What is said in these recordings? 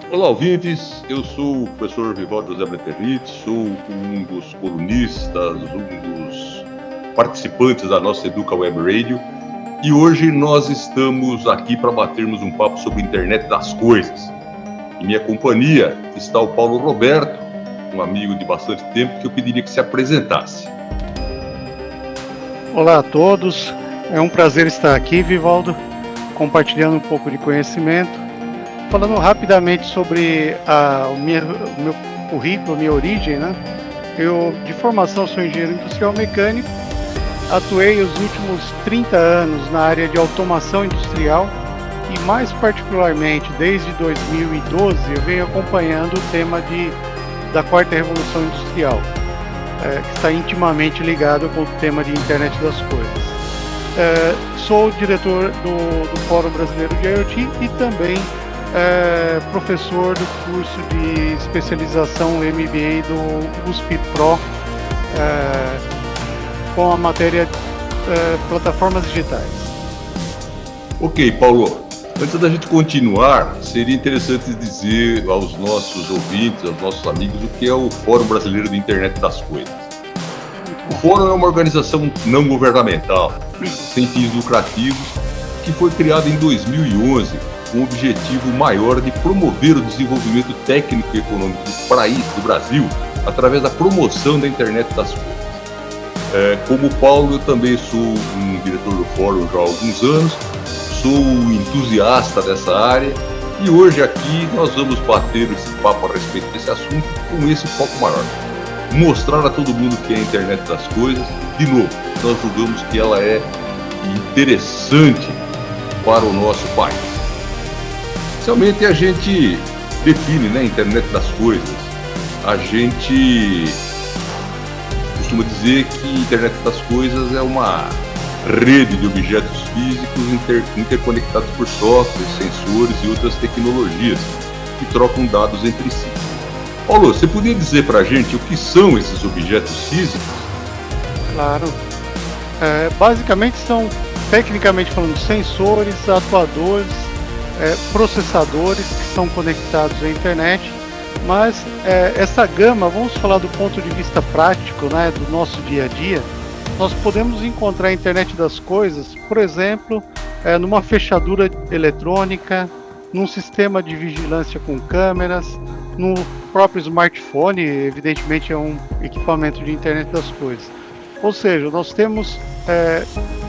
Olá, ouvintes. Eu sou o professor Vivaldo José Breterrit, sou um dos colunistas, um dos participantes da nossa Educa Web Radio, e hoje nós estamos aqui para batermos um papo sobre a internet das coisas. Em minha companhia está o Paulo Roberto, um amigo de bastante tempo, que eu pediria que se apresentasse. Olá a todos, é um prazer estar aqui, Vivaldo, compartilhando um pouco de conhecimento, falando rapidamente sobre o meu currículo, a minha origem, né? Eu, de formação, sou engenheiro industrial mecânico, atuei os últimos 30 anos na área de automação industrial e, mais particularmente, desde 2012, eu venho acompanhando o tema da quarta revolução industrial, que está intimamente ligado com o tema de internet das coisas. Sou diretor do Fórum Brasileiro de IoT e também professor do curso de especialização MBA do USP Pro, com a matéria plataformas digitais. Ok, Paulo. Antes da gente continuar, seria interessante dizer aos nossos ouvintes, aos nossos amigos, o que é o Fórum Brasileiro de Internet das Coisas. O Fórum é uma organização não governamental, sem fins lucrativos, que foi criada em 2011 com o objetivo maior de promover o desenvolvimento técnico e econômico do país, do Brasil, através da promoção da internet das coisas. Como Paulo, eu também sou um diretor do Fórum já há alguns anos, sou entusiasta dessa área e hoje aqui nós vamos bater esse papo a respeito desse assunto com esse foco maior. Mostrar a todo mundo que é a internet das coisas. De novo, nós julgamos que ela é interessante para o nosso país. Inicialmente a gente define, né, a internet das coisas. A gente costuma dizer que a internet das coisas é uma rede de objetos físicos interconectados por software, sensores e outras tecnologias que trocam dados entre si. Paulo, você podia dizer para a gente o que são esses objetos físicos? Claro. Basicamente são, tecnicamente falando, sensores, atuadores, processadores que são conectados à internet, mas essa gama, vamos falar do ponto de vista prático, né, do nosso dia a dia, nós podemos encontrar a internet das coisas, por exemplo, numa fechadura eletrônica, num sistema de vigilância com câmeras, no próprio smartphone, evidentemente é um equipamento de internet das coisas. Ou seja, nós temos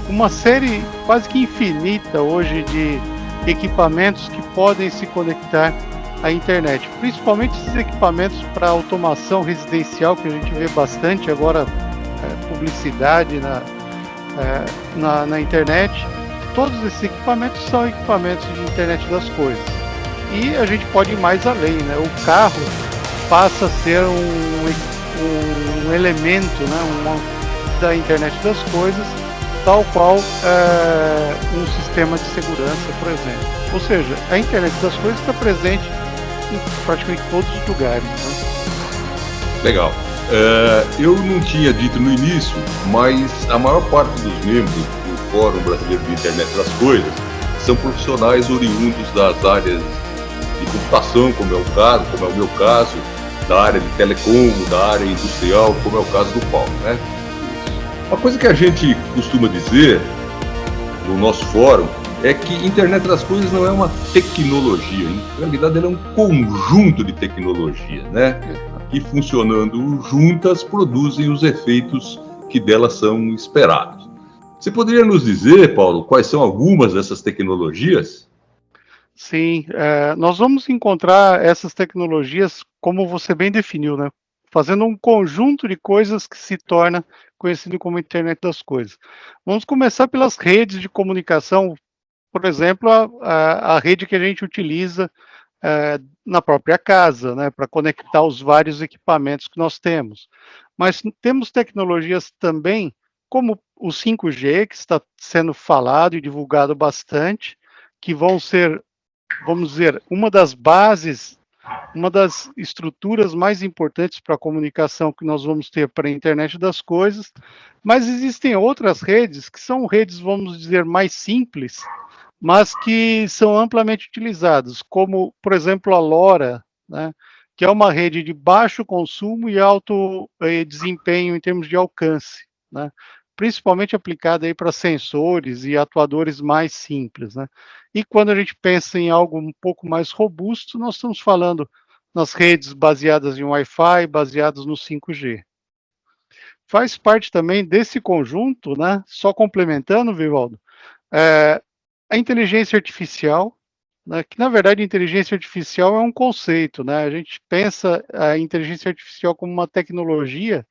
uma série quase que infinita hoje de equipamentos que podem se conectar à internet, principalmente esses equipamentos para automação residencial, que a gente vê bastante agora, publicidade na internet. Todos esses equipamentos são equipamentos de internet das coisas. E a gente pode ir mais além, né? O carro passa a ser um elemento, né, da internet das coisas, tal qual um sistema de segurança, por exemplo. Ou seja, a internet das coisas está presente em praticamente todos os lugares, né? Legal. Eu não tinha dito no início, mas a maior parte dos membros do Fórum Brasileiro de Internet das Coisas são profissionais oriundos das áreas de computação, como é o meu caso, da área de telecom, da área industrial, como é o caso do Paulo, né? Uma coisa que a gente costuma dizer no nosso fórum é que internet das coisas não é uma tecnologia, na realidade ela é um conjunto de tecnologias, né? Que funcionando juntas produzem os efeitos que delas são esperados. Você poderia nos dizer, Paulo, quais são algumas dessas tecnologias? Sim, nós vamos encontrar essas tecnologias, como você bem definiu, né? Fazendo um conjunto de coisas que se torna conhecido como Internet das Coisas. Vamos começar pelas redes de comunicação, por exemplo, a rede que a gente utiliza na própria casa, né, para conectar os vários equipamentos que nós temos. Mas temos tecnologias também, como o 5G, que está sendo falado e divulgado bastante, que vão ser, vamos dizer, uma das bases, uma das estruturas mais importantes para a comunicação que nós vamos ter para a internet das coisas, mas existem outras redes que são redes, vamos dizer, mais simples, mas que são amplamente utilizados, como, por exemplo, a LoRa, né, que é uma rede de baixo consumo e alto desempenho em termos de alcance, né, principalmente aplicada aí para sensores e atuadores mais simples, né. E quando a gente pensa em algo um pouco mais robusto, nós estamos falando nas redes baseadas em Wi-Fi, baseadas no 5G. Faz parte também desse conjunto, né, só complementando, Vivaldo, eh, a inteligência artificial, né, que na verdade a inteligência artificial é um conceito, né, a gente pensa a inteligência artificial como uma tecnologia,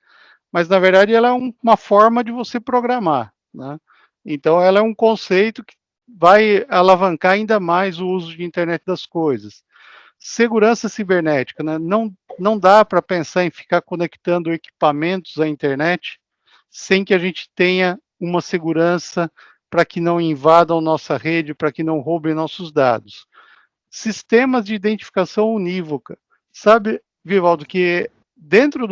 mas na verdade ela é uma forma de você programar, né. Então ela é um conceito que vai alavancar ainda mais o uso de internet das coisas. Segurança cibernética, né, não dá para pensar em ficar conectando equipamentos à internet, sem que a gente tenha uma segurança para que não invadam nossa rede, para que não roubem nossos dados. Sistemas de identificação unívoca. Sabe, Vivaldo, que dentro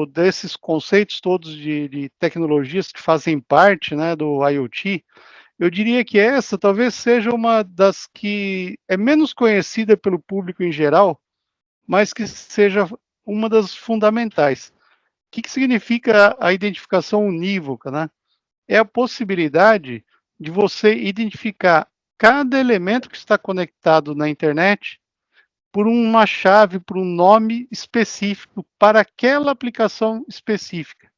desses conceitos todos de tecnologias que fazem parte, né, do IoT, eu diria que essa talvez seja uma das que é menos conhecida pelo público em geral, mas que seja uma das fundamentais. Que significa a identificação unívoca, né? É a possibilidade de você identificar cada elemento que está conectado na internet por uma chave, por um nome específico para aquela aplicação específica.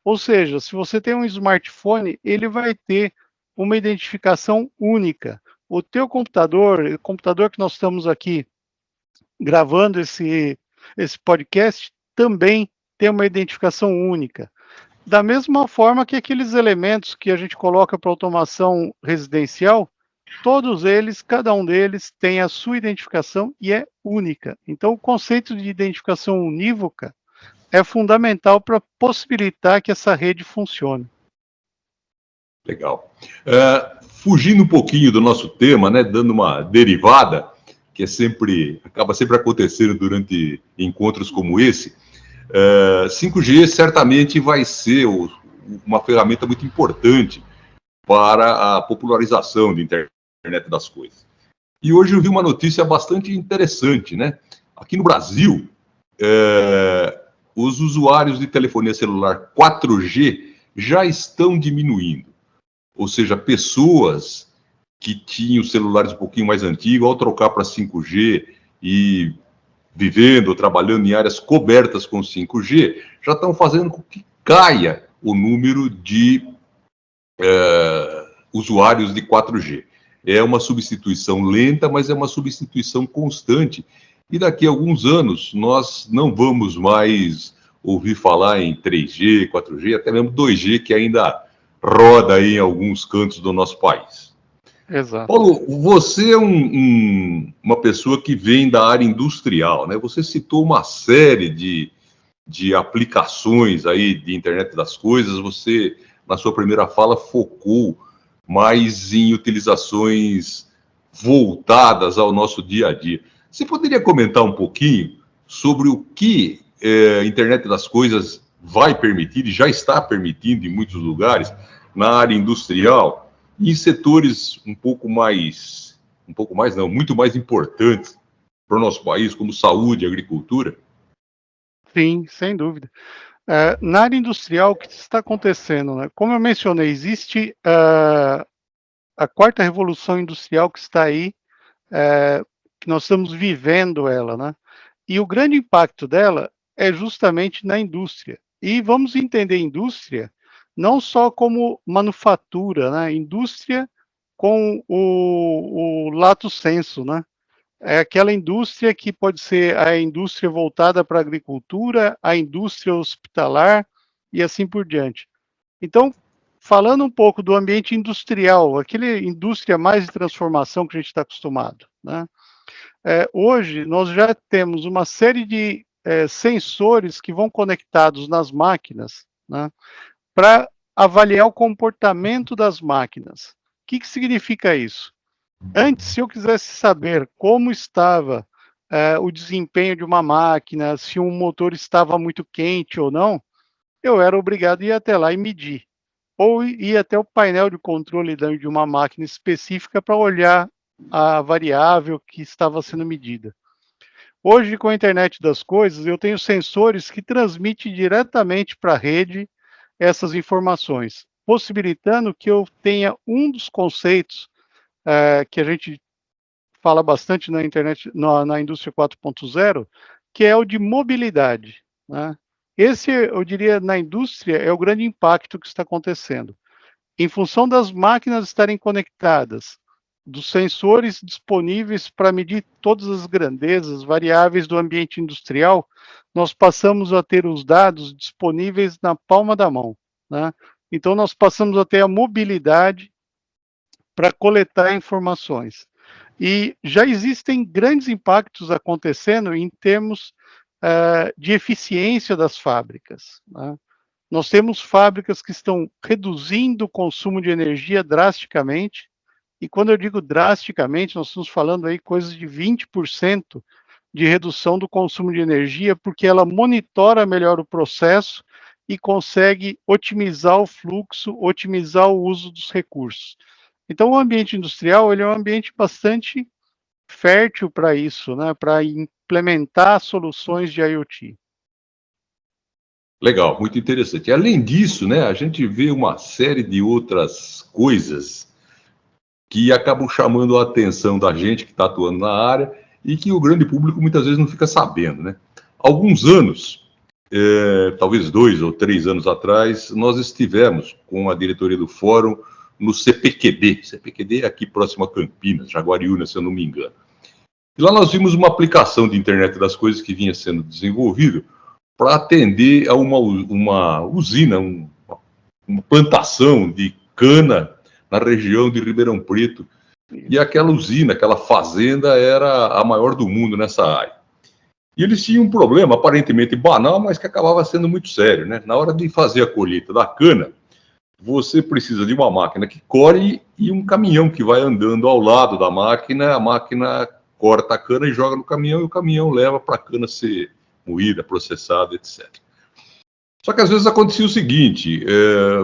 Ou seja, se você tem um smartphone, ele vai ter uma identificação única. O teu computador, o computador que nós estamos aqui gravando esse podcast, também tem uma identificação única. Da mesma forma que aqueles elementos que a gente coloca para automação residencial, todos eles, cada um deles tem a sua identificação e é única. Então, o conceito de identificação unívoca é fundamental para possibilitar que essa rede funcione. Legal. Fugindo um pouquinho do nosso tema, né, dando uma derivada, que acaba sempre acontecendo durante encontros como esse, 5G certamente vai ser uma ferramenta muito importante para a popularização da internet das coisas. E hoje eu vi uma notícia bastante interessante, né? Aqui no Brasil, os usuários de telefonia celular 4G já estão diminuindo. Ou seja, pessoas que tinham celulares um pouquinho mais antigos, ao trocar para 5G e vivendo ou trabalhando em áreas cobertas com 5G, já estão fazendo com que caia o número de usuários de 4G. É uma substituição lenta, mas é uma substituição constante. E daqui a alguns anos, nós não vamos mais ouvir falar em 3G, 4G, até mesmo 2G, que ainda roda aí em alguns cantos do nosso país. Exato. Paulo, você é uma pessoa que vem da área industrial, né? Você citou uma série de aplicações aí de internet das coisas. Você, na sua primeira fala, focou mais em utilizações voltadas ao nosso dia a dia. Você poderia comentar um pouquinho sobre o que a internet das coisas vai permitir e já está permitindo em muitos lugares, na área industrial, e em setores muito mais importantes para o nosso país, como saúde e agricultura? Sim, sem dúvida. Na área industrial, o que está acontecendo, né? Como eu mencionei, existe a quarta revolução industrial que está aí, que nós estamos vivendo ela, né? E o grande impacto dela é justamente na indústria. E vamos entender indústria não só como manufatura, né? Indústria com o lato sensu, né? É aquela indústria que pode ser a indústria voltada para a agricultura, a indústria hospitalar e assim por diante. Então, falando um pouco do ambiente industrial, aquele indústria mais de transformação que a gente está acostumado, né? Hoje nós já temos uma série de sensores que vão conectados nas máquinas, né, para avaliar o comportamento das máquinas. O que significa isso? Antes, se eu quisesse saber como estava o desempenho de uma máquina, se um motor estava muito quente ou não, eu era obrigado a ir até lá e medir. ou ir até o painel de controle de uma máquina específica para olhar a variável que estava sendo medida. Hoje, com a internet das coisas, eu tenho sensores que transmitem diretamente para a rede essas informações, possibilitando que eu tenha um dos conceitos que a gente fala bastante na internet, na indústria 4.0, que é o de mobilidade, né? Esse, eu diria, na indústria, é o grande impacto que está acontecendo. Em função das máquinas estarem conectadas, dos sensores disponíveis para medir todas as grandezas variáveis do ambiente industrial, nós passamos a ter os dados disponíveis na palma da mão, né? Então, nós passamos a ter a mobilidade para coletar informações. E já existem grandes impactos acontecendo em termos de eficiência das fábricas, né? Nós temos fábricas que estão reduzindo o consumo de energia drasticamente, e quando eu digo drasticamente, nós estamos falando aí coisas de 20% de redução do consumo de energia, porque ela monitora melhor o processo e consegue otimizar o fluxo, otimizar o uso dos recursos. Então, o ambiente industrial, ele é um ambiente bastante fértil para isso, né, para implementar soluções de IoT. Legal, muito interessante. Além disso, né, a gente vê uma série de outras coisas que acabam chamando a atenção da gente que está atuando na área e que o grande público muitas vezes não fica sabendo, né? Alguns anos, talvez 2 ou 3 anos atrás, nós estivemos com a diretoria do fórum no CPQD. CPQD é aqui próximo a Campinas, Jaguariúna, se eu não me engano. E lá nós vimos uma aplicação de internet das coisas que vinha sendo desenvolvida para atender a uma usina, uma plantação de cana na região de Ribeirão Preto. E aquela usina, aquela fazenda era a maior do mundo nessa área. E eles tinham um problema aparentemente banal, mas que acabava sendo muito sério, né? Na hora de fazer a colheita da cana, você precisa de uma máquina que colhe e um caminhão que vai andando ao lado da máquina. A máquina corta a cana e joga no caminhão, e o caminhão leva para a cana ser moída, processada, etc. Só que às vezes acontecia o seguinte: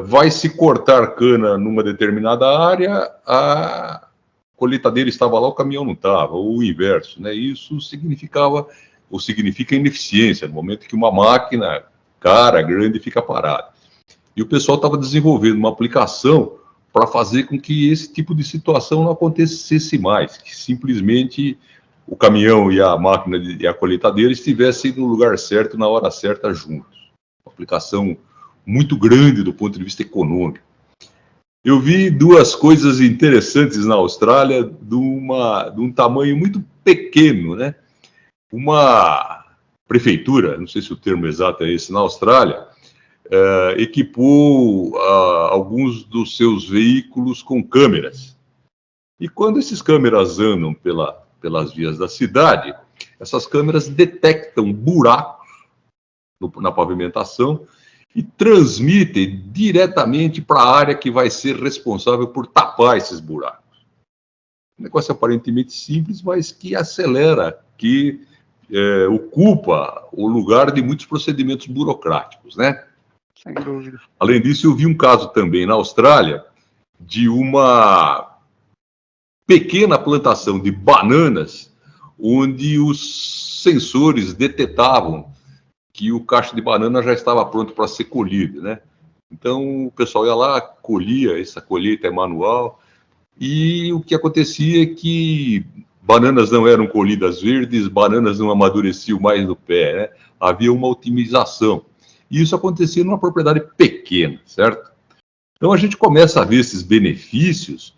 vai se cortar cana numa determinada área, a colheitadeira estava lá, o caminhão não estava, ou o inverso, né? Isso significava, ou significa ineficiência, no momento que uma máquina cara, grande, fica parada. E o pessoal estava desenvolvendo uma aplicação para fazer com que esse tipo de situação não acontecesse mais, que simplesmente o caminhão e a máquina e a colheitadeira estivessem no lugar certo, na hora certa, juntos. Uma aplicação muito grande do ponto de vista econômico. Eu vi duas coisas interessantes na Austrália, de um tamanho muito pequeno, né? Uma prefeitura, não sei se o termo exato é esse, na Austrália, equipou alguns dos seus veículos com câmeras. E quando esses câmeras andam pelas vias da cidade, essas câmeras detectam buracos na pavimentação e transmitem diretamente para a área que vai ser responsável por tapar esses buracos. Um negócio aparentemente simples, mas que acelera, que ocupa o lugar de muitos procedimentos burocráticos, né? Sem dúvida. Além disso, eu vi um caso também na Austrália de uma pequena plantação de bananas, onde os sensores detectavam que o cacho de banana já estava pronto para ser colhido, né? Então, o pessoal ia lá, colhia, essa colheita é manual, e o que acontecia é que bananas não eram colhidas verdes, bananas não amadureciam mais no pé, né? Havia uma otimização. E isso acontecia numa propriedade pequena, certo? Então, a gente começa a ver esses benefícios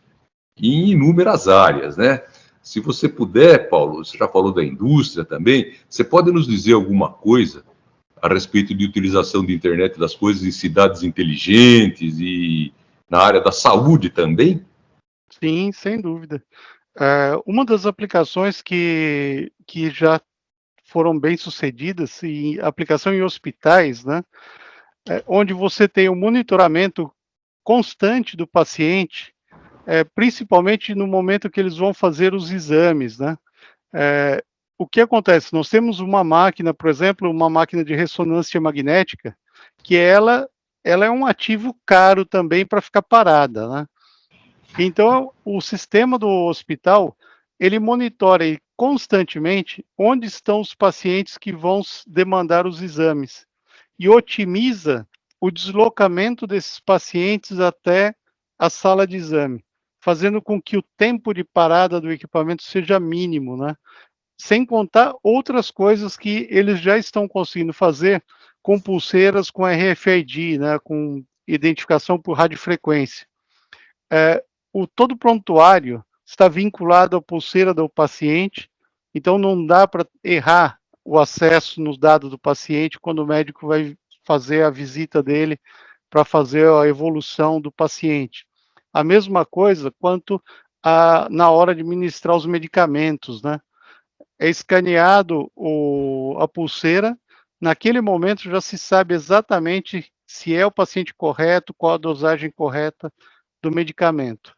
em inúmeras áreas, né? Se você puder, Paulo, você já falou da indústria também, você pode nos dizer alguma coisa a respeito de utilização de internet das coisas em cidades inteligentes e na área da saúde também? Sim, sem dúvida. Uma das aplicações que já foram bem sucedidas, e aplicação em hospitais, né, onde você tem o monitoramento constante do paciente, principalmente no momento que eles vão fazer os exames, né. Eh, o que acontece? Nós temos uma máquina, por exemplo, uma máquina de ressonância magnética, que ela ela é um ativo caro também para ficar parada, né? Então, o sistema do hospital, ele monitora aí constantemente onde estão os pacientes que vão demandar os exames e otimiza o deslocamento desses pacientes até a sala de exame, fazendo com que o tempo de parada do equipamento seja mínimo, né? Sem contar outras coisas que eles já estão conseguindo fazer com pulseiras com RFID, né, com identificação por radiofrequência. Todo prontuário está vinculado à pulseira do paciente, então não dá para errar o acesso nos dados do paciente quando o médico vai fazer a visita dele para fazer a evolução do paciente. A mesma coisa quanto na hora de ministrar os medicamentos, né? É escaneado a pulseira, naquele momento já se sabe exatamente se é o paciente correto, qual a dosagem correta do medicamento.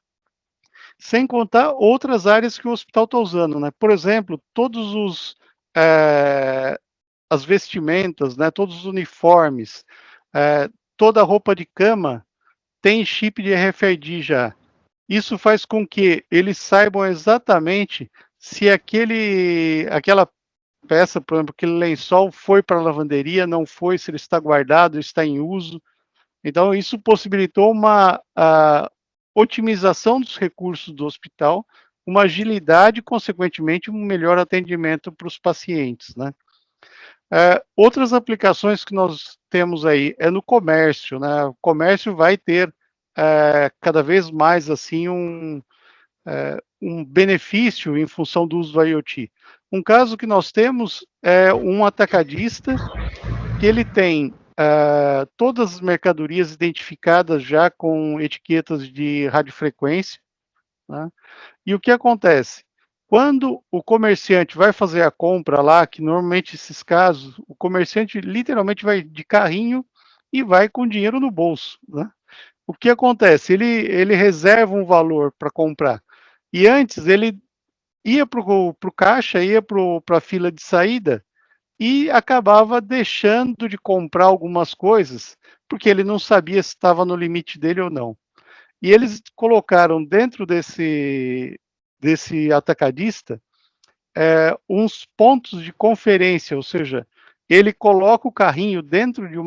Sem contar outras áreas que o hospital está usando, né? Por exemplo, todos as vestimentas, né? Todos os uniformes, toda a roupa de cama tem chip de RFID já. Isso faz com que eles saibam exatamente se aquela peça, por exemplo, aquele lençol foi para a lavanderia, não foi, se ele está guardado, está em uso. Então, isso possibilitou uma otimização dos recursos do hospital, uma agilidade e, consequentemente, um melhor atendimento para os pacientes, né? Outras aplicações que nós temos aí é no comércio, né? O comércio vai ter cada vez mais assim um benefício em função do uso do IoT. Um caso que nós temos é um atacadista que ele tem todas as mercadorias identificadas já com etiquetas de radiofrequência, né? E o que acontece? Quando o comerciante vai fazer a compra lá, que normalmente esses casos, o comerciante literalmente vai de carrinho e vai com dinheiro no bolso, né? O que acontece? Ele reserva um valor para comprar. E antes ele ia para o caixa, ia para a fila de saída e acabava deixando de comprar algumas coisas, porque ele não sabia se estava no limite dele ou não. E eles colocaram dentro desse atacadista uns pontos de conferência, ou seja, ele coloca o carrinho dentro de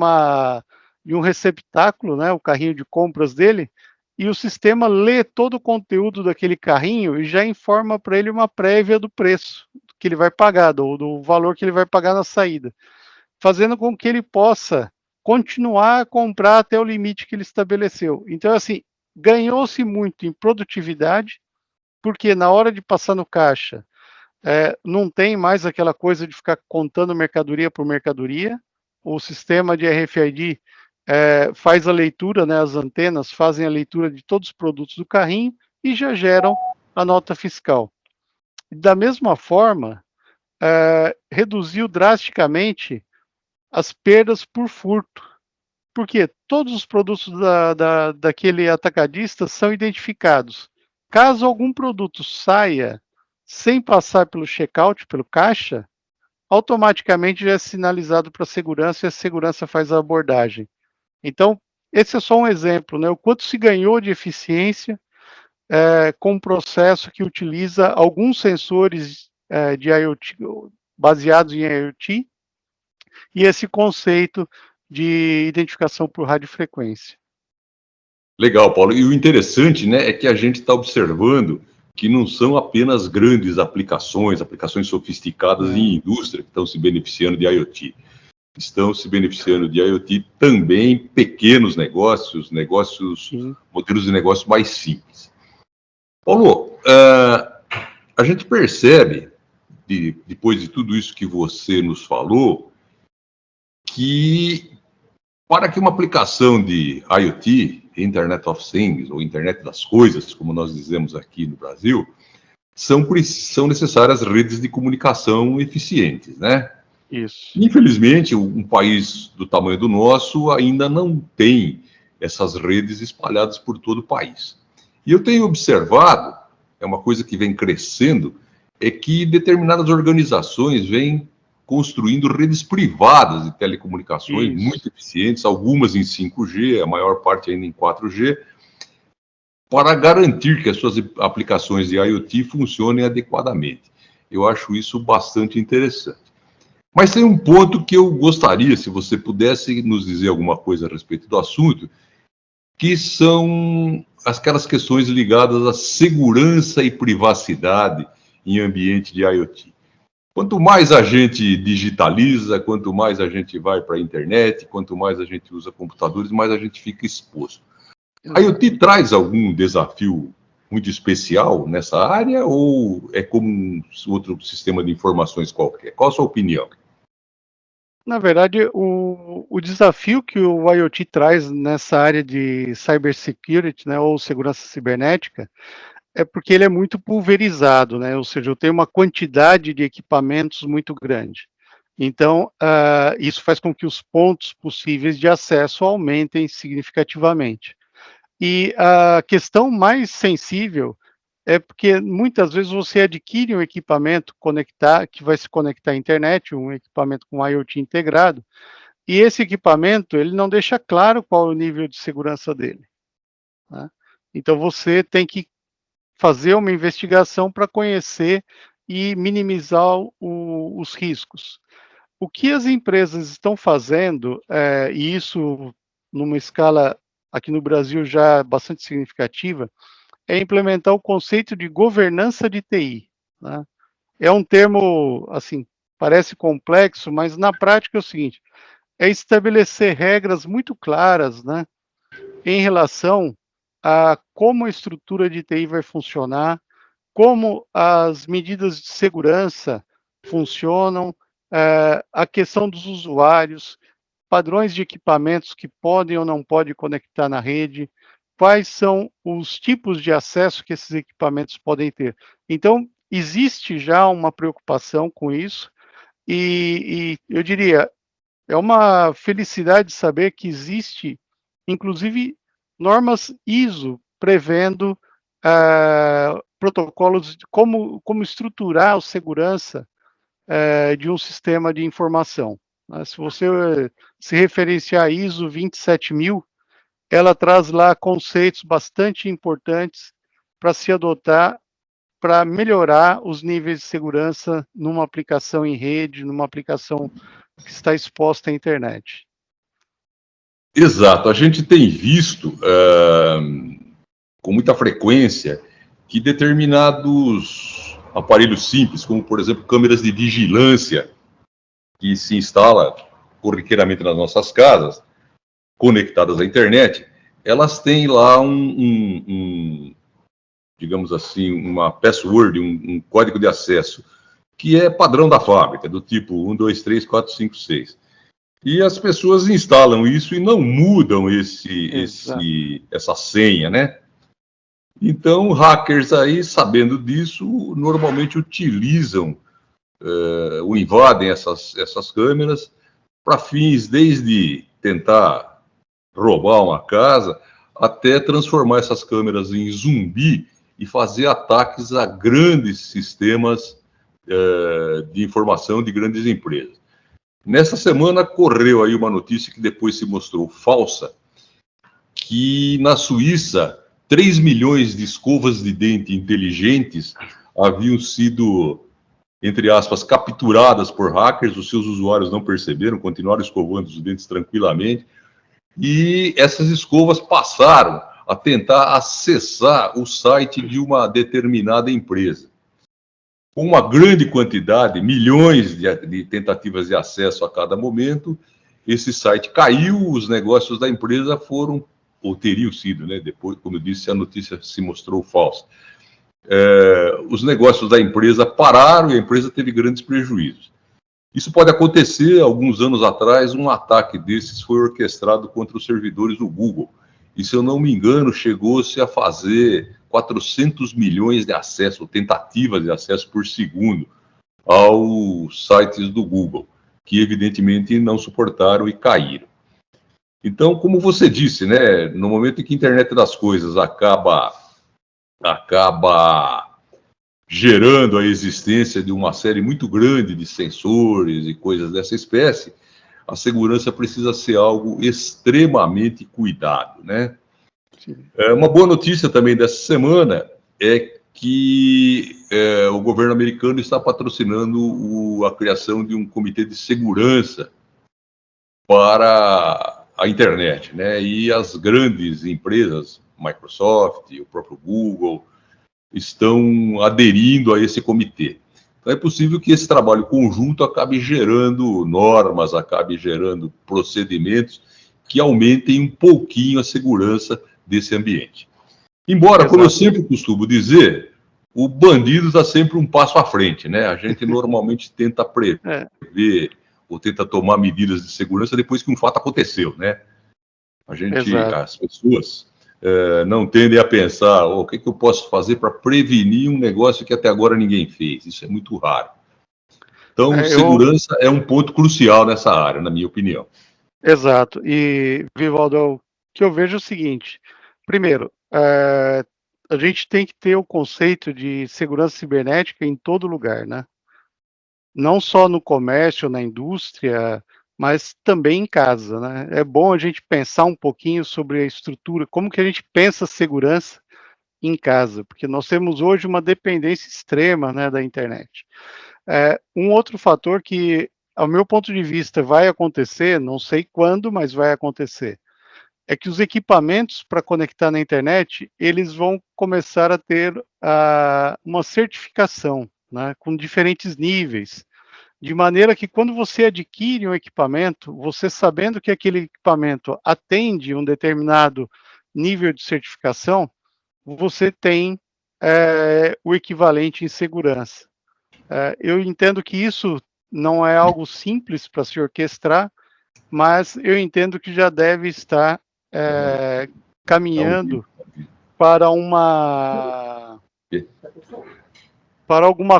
um receptáculo, né, o carrinho de compras dele, e o sistema lê todo o conteúdo daquele carrinho e já informa para ele uma prévia do preço que ele vai pagar, do valor que ele vai pagar na saída, fazendo com que ele possa continuar a comprar até o limite que ele estabeleceu. Então, assim, ganhou-se muito em produtividade, porque na hora de passar no caixa, não tem mais aquela coisa de ficar contando mercadoria por mercadoria. O sistema de RFID faz a leitura, né, as antenas fazem a leitura de todos os produtos do carrinho e já geram a nota fiscal. Da mesma forma, reduziu drasticamente as perdas por furto, porque todos os produtos daquele atacadista são identificados. Caso algum produto saia sem passar pelo checkout, pelo caixa, automaticamente já é sinalizado para a segurança e a segurança faz a abordagem. Então, esse é só um exemplo, né? O quanto se ganhou de eficiência com um processo que utiliza alguns sensores de IoT, baseados em IoT, e esse conceito de identificação por radiofrequência. Legal, Paulo. E o interessante, né, é que a gente está observando que não são apenas grandes aplicações sofisticadas em indústria que estão se beneficiando de IoT. Estão se beneficiando de IoT também pequenos negócios, modelos de negócio mais simples. Paulo, a gente percebe, depois de tudo isso que você nos falou, que para que uma aplicação de IoT, Internet of Things, ou Internet das Coisas, como nós dizemos aqui no Brasil, são necessárias redes de comunicação eficientes, né? Isso. Infelizmente, um país do tamanho do nosso ainda não tem essas redes espalhadas por todo o país. E eu tenho observado, é uma coisa que vem crescendo, é que determinadas organizações vêm construindo redes privadas de telecomunicações Isso. muito eficientes, algumas em 5G, a maior parte ainda em 4G, para garantir que as suas aplicações de IoT funcionem adequadamente. Eu acho isso bastante interessante. Mas tem um ponto que eu gostaria, se você pudesse nos dizer alguma coisa a respeito do assunto, que são aquelas questões ligadas à segurança e privacidade em ambiente de IoT. Quanto mais a gente digitaliza, quanto mais a gente vai para a internet, quanto mais a gente usa computadores, mais a gente fica exposto. A IoT traz algum desafio muito especial nessa área ou é como um outro sistema de informações qualquer? Qual a sua opinião? Na verdade, o desafio que o IoT traz nessa área de cybersecurity, né, ou segurança cibernética, é porque ele é muito pulverizado, né? Ou seja, eu tenho uma quantidade de equipamentos muito grande. Então, isso faz com que os pontos possíveis de acesso aumentem significativamente. E a questão mais sensível é porque muitas vezes você adquire um equipamento que vai se conectar à internet, um equipamento com IoT integrado, e esse equipamento ele não deixa claro qual é o nível de segurança dele, né? Então você tem que fazer uma investigação para conhecer e minimizar os riscos. O que as empresas estão fazendo, e isso numa escala aqui no Brasil já bastante significativa, é implementar o conceito de governança de TI, né? É um termo, assim, parece complexo, mas na prática é o seguinte: é estabelecer regras muito claras, né, em relação a como a estrutura de TI vai funcionar, como as medidas de segurança funcionam, a questão dos usuários, padrões de equipamentos que podem ou não podem conectar na rede, quais são os tipos de acesso que esses equipamentos podem ter. Então, existe já uma preocupação com isso, e eu diria, é uma felicidade saber que existe, inclusive, normas ISO prevendo protocolos de como estruturar a segurança de um sistema de informação, né? Se você se referenciar a ISO 27000, ela traz lá conceitos bastante importantes para se adotar para melhorar os níveis de segurança numa aplicação em rede, numa aplicação que está exposta à internet. Exato, a gente tem visto com muita frequência que determinados aparelhos simples, como por exemplo câmeras de vigilância, que se instala corriqueiramente nas nossas casas, conectadas à internet, elas têm lá digamos assim, uma password, um código de acesso, que é padrão da fábrica, do tipo 1, 2, 3, 4, 5, 6. E as pessoas instalam isso e não mudam essa senha, né? Então, hackers aí, sabendo disso, normalmente utilizam ou invadem essas câmeras para fins desde tentar roubar uma casa até transformar essas câmeras em zumbi e fazer ataques a grandes sistemas de informação de grandes empresas. Nessa semana correu aí uma notícia que depois se mostrou falsa, que na Suíça 3 milhões de escovas de dente inteligentes haviam sido, entre aspas, capturadas por hackers. Os seus usuários não perceberam, continuaram escovando os dentes tranquilamente, e essas escovas passaram a tentar acessar o site de uma determinada empresa. Com uma grande quantidade, milhões de tentativas de acesso a cada momento, esse site caiu, os negócios da empresa foram, ou teriam sido, né? Depois, como eu disse, a notícia se mostrou falsa. Os negócios da empresa pararam e a empresa teve grandes prejuízos. Isso pode acontecer. Alguns anos atrás, um ataque desses foi orquestrado contra os servidores do Google. E, se eu não me engano, chegou-se a fazer 400 milhões de acessos, tentativas de acesso por segundo aos sites do Google, que evidentemente não suportaram e caíram. Então, como você disse, né, no momento em que a internet das coisas acaba gerando a existência de uma série muito grande de sensores e coisas dessa espécie, a segurança precisa ser algo extremamente cuidado, né? Uma boa notícia também dessa semana é que o governo americano está patrocinando a criação de um comitê de segurança para a internet, né? E as grandes empresas, Microsoft, o próprio Google, estão aderindo a esse comitê. Então é possível que esse trabalho conjunto acabe gerando normas, acabe gerando procedimentos que aumentem um pouquinho a segurança desse ambiente. Embora, como eu sempre costumo dizer, o bandido está sempre um passo à frente, né? A gente normalmente tenta prever ou tenta tomar medidas de segurança depois que um fato aconteceu, né? As pessoas não tendem a pensar, o que eu posso fazer para prevenir um negócio que até agora ninguém fez. Isso é muito raro. Então, segurança é um ponto crucial nessa área, na minha opinião. Exato. E, Vivaldo, o que eu vejo é o seguinte. Primeiro, a gente tem que ter o conceito de segurança cibernética em todo lugar, né? Não só no comércio, na indústria, mas também em casa, né? É bom a gente pensar um pouquinho sobre a estrutura, como que a gente pensa segurança em casa, porque nós temos hoje uma dependência extrema, né, da internet. Um outro fator que, ao meu ponto de vista, vai acontecer, não sei quando, mas vai acontecer, é que os equipamentos para conectar na internet, eles vão começar a ter uma certificação, né, com diferentes níveis, de maneira que quando você adquire um equipamento, você sabendo que aquele equipamento atende um determinado nível de certificação, você tem o equivalente em segurança. Eu entendo que isso não é algo simples para se orquestrar, mas eu entendo que já deve estar caminhando para alguma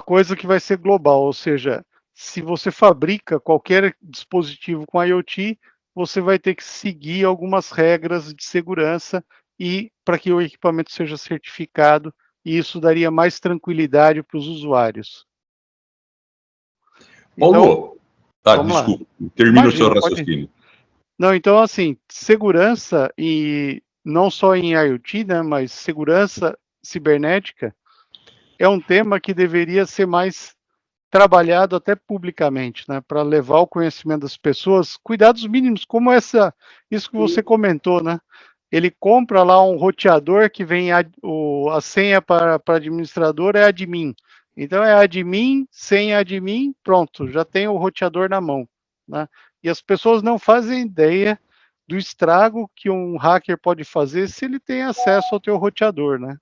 coisa que vai ser global, ou seja, se você fabrica qualquer dispositivo com IoT, você vai ter que seguir algumas regras de segurança e para que o equipamento seja certificado, e isso daria mais tranquilidade para os usuários. Paulo, então, desculpa, termina o seu raciocínio. Não, então, assim, segurança, e não só em IoT, né, mas segurança cibernética, é um tema que deveria ser mais trabalhado até publicamente, né, para levar o conhecimento das pessoas, cuidados mínimos, como isso que você comentou, né? Ele compra lá um roteador que vem a senha para administrador é admin. Então é admin, senha admin, pronto, já tem o roteador na mão, né? E as pessoas não fazem ideia do estrago que um hacker pode fazer se ele tem acesso ao teu roteador, né?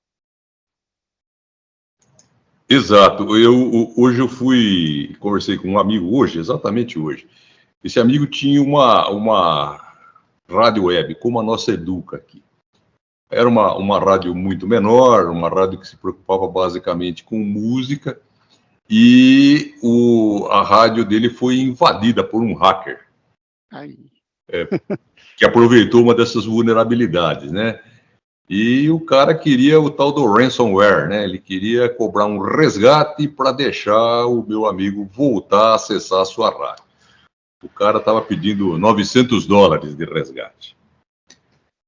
Exato. Hoje eu conversei com um amigo exatamente hoje. Esse amigo tinha uma rádio web, como a nossa Educa aqui. Era uma rádio muito menor, uma rádio que se preocupava basicamente com música, e a rádio dele foi invadida por um hacker, que aproveitou uma dessas vulnerabilidades, né? E o cara queria o tal do ransomware, né? Ele queria cobrar um resgate para deixar o meu amigo voltar a acessar a sua rádio. O cara estava pedindo $900 de resgate.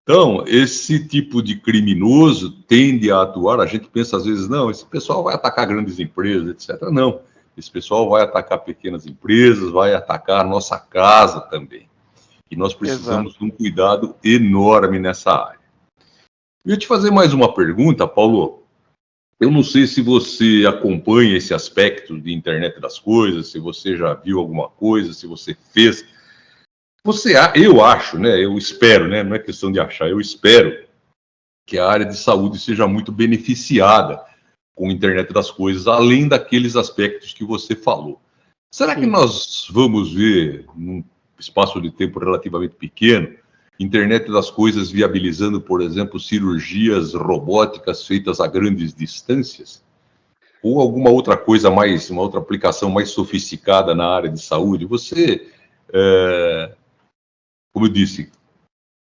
Então, esse tipo de criminoso tende a atuar. A gente pensa às vezes, não, esse pessoal vai atacar grandes empresas, etc. Não, esse pessoal vai atacar pequenas empresas, vai atacar a nossa casa também. E nós precisamos de um cuidado enorme nessa área. Eu ia te fazer mais uma pergunta, Paulo. Eu não sei se você acompanha esse aspecto de internet das coisas, se você já viu alguma coisa, se você fez. Eu acho, né? Eu espero, né? Não é questão de achar, eu espero que a área de saúde seja muito beneficiada com a internet das coisas, além daqueles aspectos que você falou. Será que nós vamos ver, num espaço de tempo relativamente pequeno, internet das coisas viabilizando, por exemplo, cirurgias robóticas feitas a grandes distâncias? Ou alguma outra coisa mais, uma outra aplicação mais sofisticada na área de saúde? Você, como eu disse,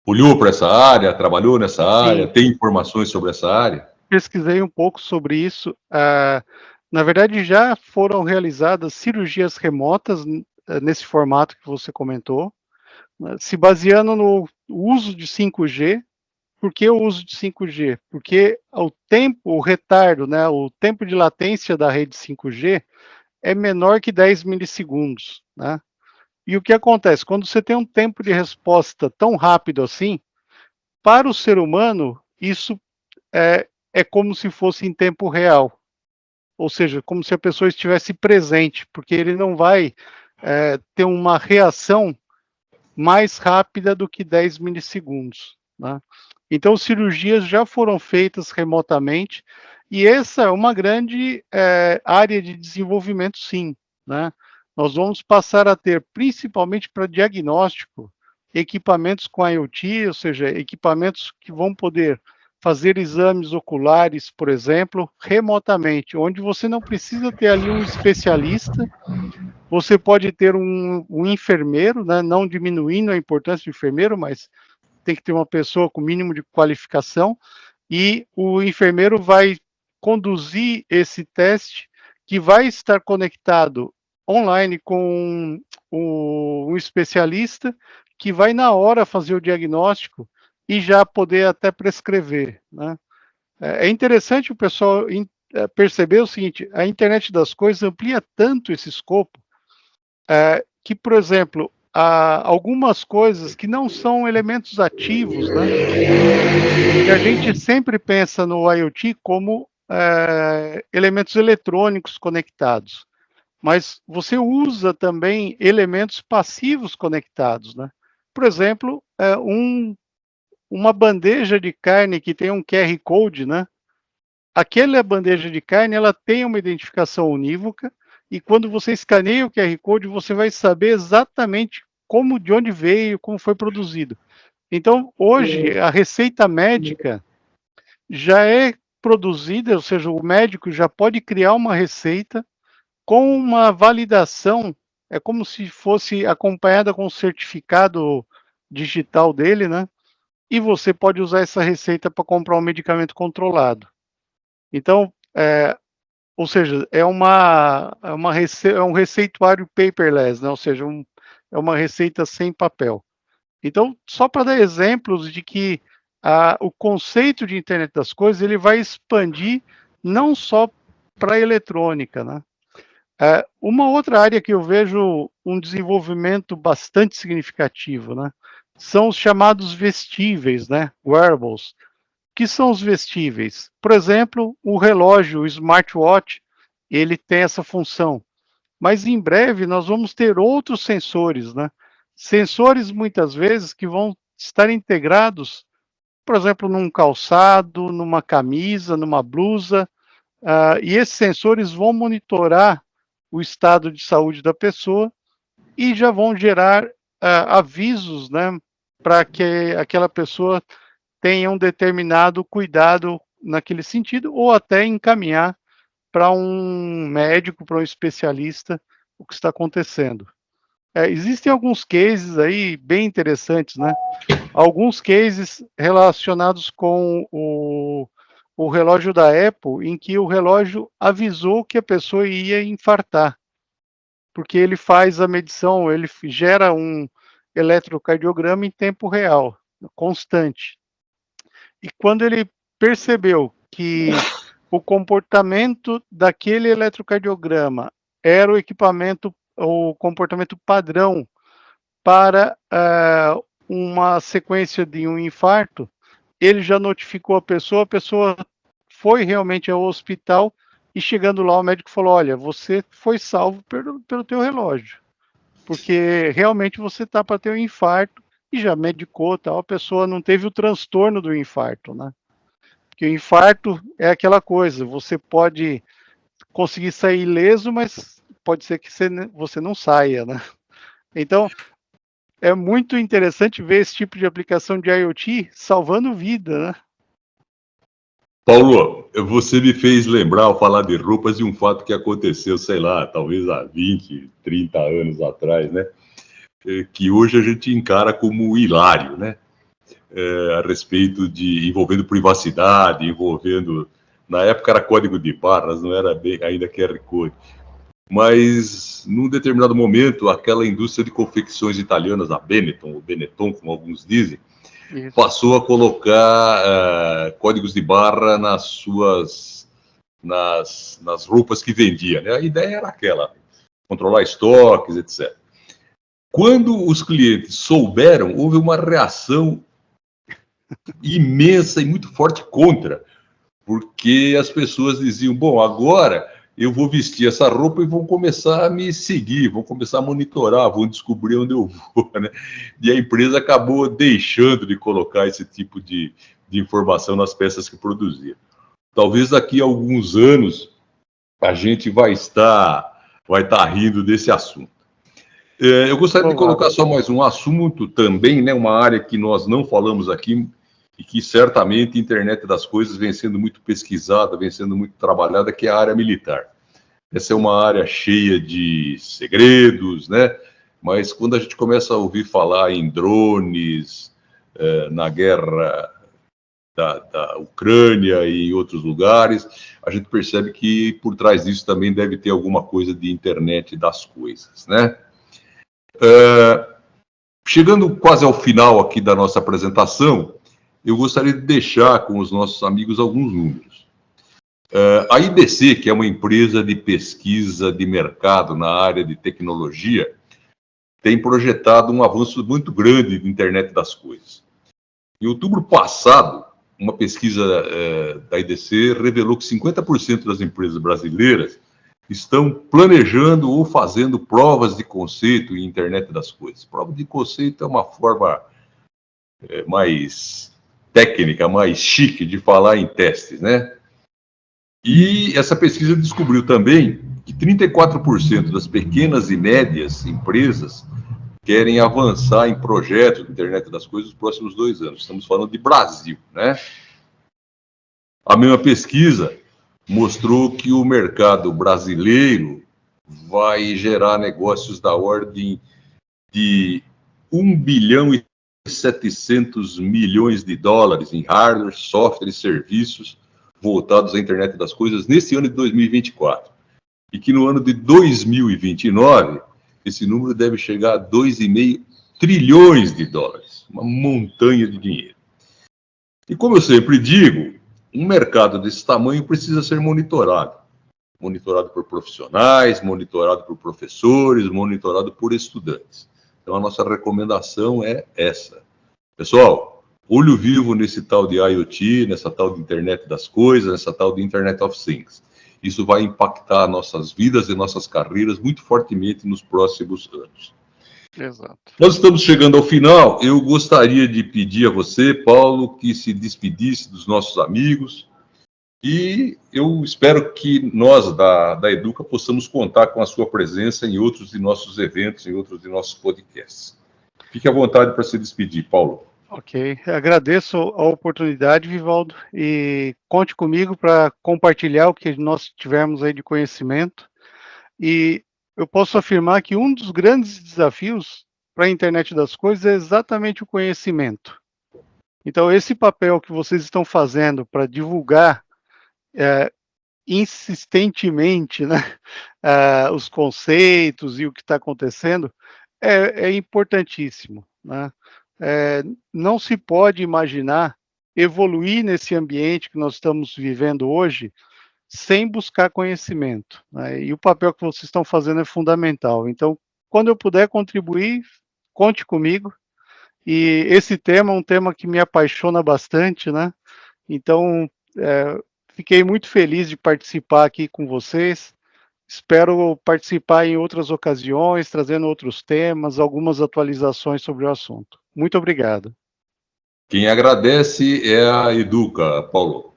olhou para essa área, trabalhou nessa área, tem informações sobre essa área? pesquisei um pouco sobre isso. Na verdade, já foram realizadas cirurgias remotas nesse formato que você comentou, né, se baseando no uso de 5G. Por que o uso de 5G? Porque o retardo, né, o tempo de latência da rede 5G é menor que 10 milissegundos, né? E o que acontece? Quando você tem um tempo de resposta tão rápido assim, para o ser humano, isso é como se fosse em tempo real, ou seja, como se a pessoa estivesse presente, porque ele não vai ter uma reação mais rápida do que 10 milissegundos, né? Então, cirurgias já foram feitas remotamente, e essa é uma grande área de desenvolvimento, sim, né? Nós vamos passar a ter, principalmente para diagnóstico, equipamentos com IoT, ou seja, equipamentos que vão poder fazer exames oculares, por exemplo, remotamente, onde você não precisa ter ali um especialista. Você pode ter um enfermeiro, né, não diminuindo a importância do enfermeiro, mas tem que ter uma pessoa com mínimo de qualificação, e o enfermeiro vai conduzir esse teste, que vai estar conectado online com um especialista, que vai na hora fazer o diagnóstico e já poder até prescrever, né? É interessante o pessoal perceber o seguinte: a internet das coisas amplia tanto esse escopo, que, por exemplo, há algumas coisas que não são elementos ativos, né? E a gente sempre pensa no IoT como elementos eletrônicos conectados, mas você usa também elementos passivos conectados, né? Por exemplo, uma bandeja de carne que tem um QR Code, né? Aquela bandeja de carne, ela tem uma identificação unívoca, e quando você escaneia o QR Code, você vai saber exatamente como, de onde veio, como foi produzido. Então, hoje, a receita médica já é produzida, ou seja, o médico já pode criar uma receita com uma validação, é como se fosse acompanhada com o certificado digital dele, né? E você pode usar essa receita para comprar um medicamento controlado. Então, ou seja, é um receituário paperless, né? Ou seja, é uma receita sem papel. Então, só para dar exemplos de que o conceito de internet das coisas, ele vai expandir não só para a eletrônica, né? Uma outra área que eu vejo um desenvolvimento bastante significativo, né, são os chamados vestíveis, né, wearables. O que são os vestíveis? Por exemplo, o relógio, o smartwatch, ele tem essa função. Mas em breve nós vamos ter outros sensores, né? Sensores muitas vezes que vão estar integrados, por exemplo, num calçado, numa camisa, numa blusa, e esses sensores vão monitorar o estado de saúde da pessoa e já vão gerar avisos, né, para que aquela pessoa tenha um determinado cuidado naquele sentido, ou até encaminhar para um médico, para um especialista, o que está acontecendo. Existem alguns cases aí bem interessantes, né? Alguns cases relacionados com o relógio da Apple, em que o relógio avisou que a pessoa ia infartar, porque ele faz a medição, ele gera um eletrocardiograma em tempo real, constante. E quando ele percebeu que o comportamento daquele eletrocardiograma era o comportamento padrão para uma sequência de um infarto, ele já notificou a pessoa foi realmente ao hospital, e chegando lá o médico falou: olha, você foi salvo pelo teu relógio, porque realmente você está para ter um infarto, e já medicou, tal, a pessoa não teve o transtorno do infarto, né? Porque o infarto é aquela coisa, você pode conseguir sair ileso, mas pode ser que você não saia, né? Então, é muito interessante ver esse tipo de aplicação de IoT salvando vida, né? Paulo, você me fez lembrar, ao falar de roupas, de um fato que aconteceu, sei lá, talvez há 20, 30 anos atrás, né? Que hoje a gente encara como hilário, né? A respeito de envolvendo privacidade, envolvendo Na época era código de barras, não era bem, ainda QR Code. Mas, num determinado momento, aquela indústria de confecções italianas, a Benetton, ou Benetton, como alguns dizem, Isso. passou a colocar códigos de barra nas roupas que vendia, né? A ideia era aquela, controlar estoques, etc. Quando os clientes souberam, houve uma reação imensa e muito forte contra, porque as pessoas diziam, bom, agora eu vou vestir essa roupa e vão começar a me seguir, vão começar a monitorar, vão descobrir onde eu vou, né? E a empresa acabou deixando de colocar esse tipo de informação nas peças que produzia. Talvez daqui a alguns anos a gente vai estar rindo desse assunto. Eu gostaria de colocar só mais um assunto também, né, uma área que nós não falamos aqui e que certamente a internet das coisas vem sendo muito pesquisada, vem sendo muito trabalhada, que é a área militar. Essa é uma área cheia de segredos, né? Mas quando a gente começa a ouvir falar em drones, na guerra da Ucrânia e em outros lugares, a gente percebe que por trás disso também deve ter alguma coisa de internet das coisas, né? Chegando quase ao final aqui da nossa apresentação, eu gostaria de deixar com os nossos amigos alguns números. A IDC, que é uma empresa de pesquisa de mercado na área de tecnologia, tem projetado um avanço muito grande de internet das coisas. Em outubro passado, uma pesquisa da IDC revelou que 50% das empresas brasileiras estão planejando ou fazendo provas de conceito em internet das coisas. Prova de conceito é uma forma mais técnica, mais chique de falar em testes, né? E essa pesquisa descobriu também que 34% das pequenas e médias empresas querem avançar em projetos de internet das coisas nos próximos 2 anos. Estamos falando de Brasil, né? A mesma pesquisa mostrou que o mercado brasileiro vai gerar negócios da ordem de 1 bilhão e 700 milhões de dólares em hardware, software e serviços voltados à internet das coisas nesse ano de 2024. E que no ano de 2029, esse número deve chegar a 2,5 trilhões de dólares, uma montanha de dinheiro. E como eu sempre digo, um mercado desse tamanho precisa ser monitorado. Monitorado por profissionais, monitorado por professores, monitorado por estudantes. Então a nossa recomendação é essa. Pessoal, olho vivo nesse tal de IoT, nessa tal de internet das coisas, nessa tal de Internet of Things. Isso vai impactar nossas vidas e nossas carreiras muito fortemente nos próximos anos. Exato. Nós estamos chegando ao final. Eu gostaria de pedir a você, Paulo, que se despedisse dos nossos amigos. E eu espero que nós, da Educa, possamos contar com a sua presença em outros de nossos eventos, em outros de nossos podcasts. Fique à vontade para se despedir, Paulo. Ok, agradeço a oportunidade, Vivaldo, e conte comigo para compartilhar o que nós tivermos aí de conhecimento. E eu posso afirmar que um dos grandes desafios para a internet das coisas é exatamente o conhecimento. Então, esse papel que vocês estão fazendo para divulgar insistentemente, né, os conceitos e o que está acontecendo é importantíssimo, né? Não se pode imaginar evoluir nesse ambiente que nós estamos vivendo hoje sem buscar conhecimento, né? E o papel que vocês estão fazendo é fundamental. Então, quando eu puder contribuir, conte comigo. E esse tema é um tema que me apaixona bastante, né? Então, fiquei muito feliz de participar aqui com vocês. Espero participar em outras ocasiões, trazendo outros temas, algumas atualizações sobre o assunto. Muito obrigado. Quem agradece é a Educa, Paulo.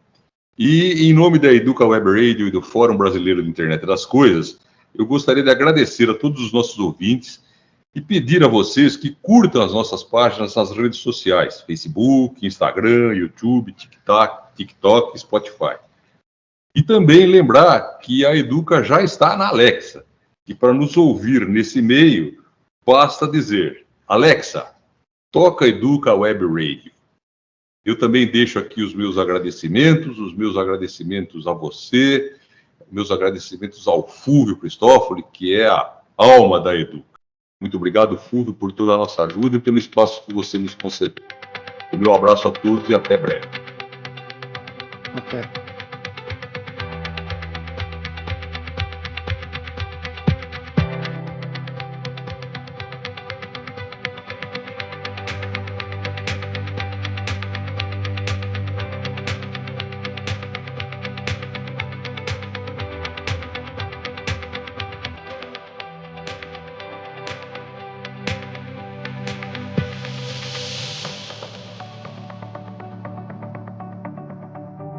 E em nome da Educa Web Radio e do Fórum Brasileiro de Internet das Coisas, eu gostaria de agradecer a todos os nossos ouvintes e pedir a vocês que curtam as nossas páginas nas redes sociais, Facebook, Instagram, YouTube, TikTok, Spotify. E também lembrar que a Educa já está na Alexa. E para nos ouvir nesse meio, basta dizer, Alexa, toca Educa Web Radio. Eu também deixo aqui os meus agradecimentos a você, meus agradecimentos ao Fulvio Cristófoli, que é a alma da Educa. Muito obrigado, Fulvio, por toda a nossa ajuda e pelo espaço que você nos concedeu. O meu abraço a todos e até breve. Até.